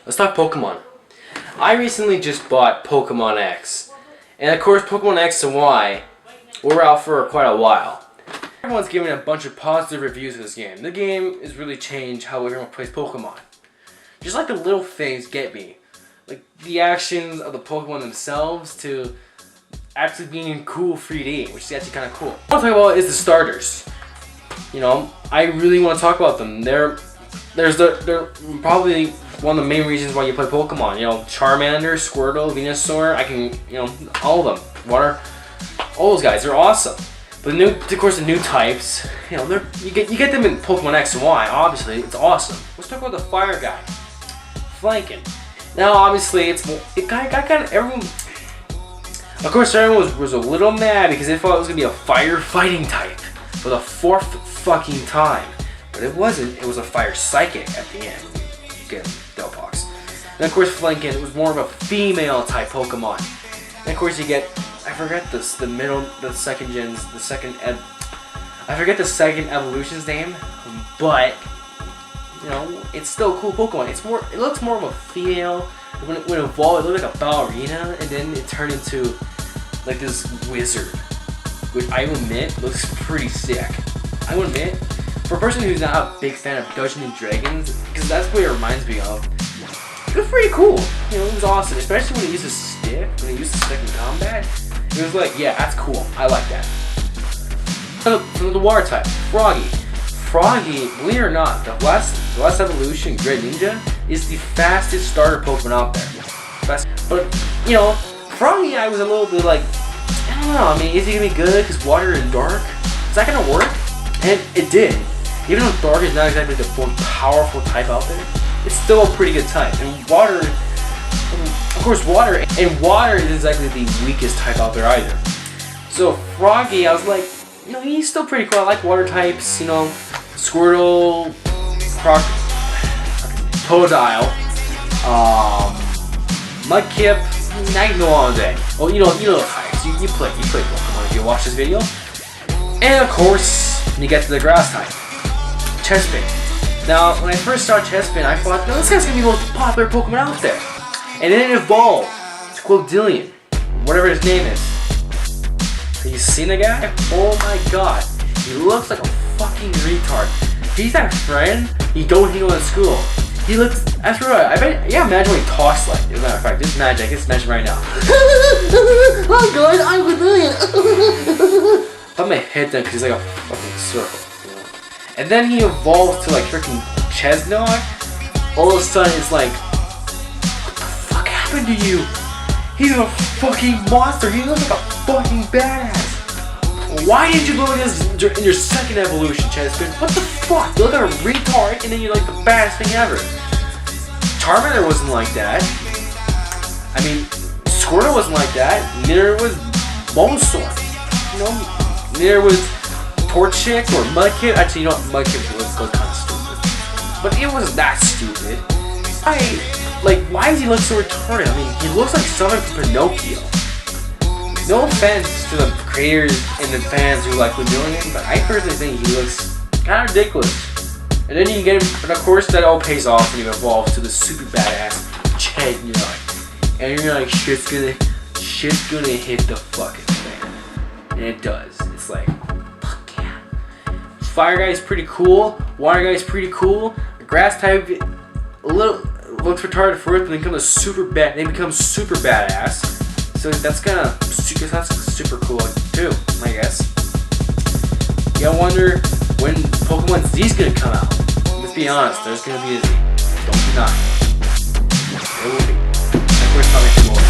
Let's talk Pokemon. I recently just bought Pokémon X. And of course, Pokémon X and Y were out for quite a while. Everyone's giving a bunch of positive reviews of this game. The game has really changed how everyone plays Pokemon. Just like the little things get me. Like the actions of the Pokemon themselves to actually being in cool 3D, which is actually kind of cool. What I want to talk about is the starters. You know, I really want to talk about them. They're probably one of the main reasons why you play Pokemon. You know, Charmander, Squirtle, Venusaur, all of them. Water, all those guys, they're awesome. But of course, the new types, you know, you get them in Pokemon X and Y. Obviously, it's awesome. Let's talk about the fire guy, Flankin. Now, obviously, it got kind of everyone. Of course, everyone was a little mad because they thought it was gonna be a fire fighting type for the fourth fucking time. But it wasn't. It was a fire psychic at the end. Again, Delpox. And of course, Flankin was more of a female type Pokemon. And of course, you get, I forget I forget the second evolution's name, but you know, it's still a cool Pokemon. It looks more of a female. When it evolved, it looked like a ballerina, and then it turned into like this wizard, which I will admit looks pretty sick. I will admit, for a person who's not a big fan of Dungeons and Dragons, because that's what it reminds me of, it was pretty cool. You know, it was awesome, especially when it used a stick, when it used the stick in combat. It was like, yeah, that's cool. I like that. From the water type, Froggy. Froggy, believe it or not, the last evolution, Greninja, is the fastest starter Pokemon out there. But, you know, Froggy, I was a little bit like, I don't know, I mean, is he gonna be good because water and dark? Is that gonna work? And it did. Even though dark is not exactly the most powerful type out there, it's still a pretty good type. And water, of course, water isn't exactly the weakest type out there either. So Froggy, I was like, you know, he's still pretty cool. I like water types, you know, Squirtle, Totodile, Mudkip, I can go all day. Oh, you know the types. You play Pokemon if you watch this video. And of course, you get to the grass type, Chespin. Now, when I first saw Chespin, I thought, no, this guy's gonna be the most popular Pokemon out there. And then it evolved to Quildillion, whatever his name is. Have you seen the guy? Oh my god, he looks like a fucking retard. He's that friend you don't hang out at school. He looks, that's right, I bet, yeah, imagine what he talks like. As a matter of fact, just imagine right now. Oh god, I'm Quildillion. I'm gonna hit them because he's like a fucking circle. You know? And then he evolves to like freaking Chesnaught. All of a sudden it's like, what the fuck happened to you? He's a fucking monster. He looks like a fucking badass. Why did you go like this in your second evolution, Chespin? What the fuck? You look like a retard and then you're like the baddest thing ever. Charmander wasn't like that. I mean, Squirtle wasn't like that. Neither was Bulbasaur. You know, neither was Torchic or Mudkip. Actually, you know what? Mudkip was kind of stupid. But it wasn't that stupid. Why does he look so retarded? I mean, he looks like someone from Pinocchio. No offense to the creators and the fans who like Quildillion, but I personally think he looks kind of ridiculous. And then you get him, and of course that all pays off when you evolve to the super badass Chet, and you're like, shit's gonna hit the fucking thing. And it does. It's like, fuck yeah. Fire guy's pretty cool. Water guy's pretty cool. The grass type, a little looks retarded first, but then becomes super badass. So that's super cool too, I guess. You gotta wonder when Pokemon Z is gonna come out. Let's be honest, there's gonna be a Z. Don't deny. There will be. Of course, probably more.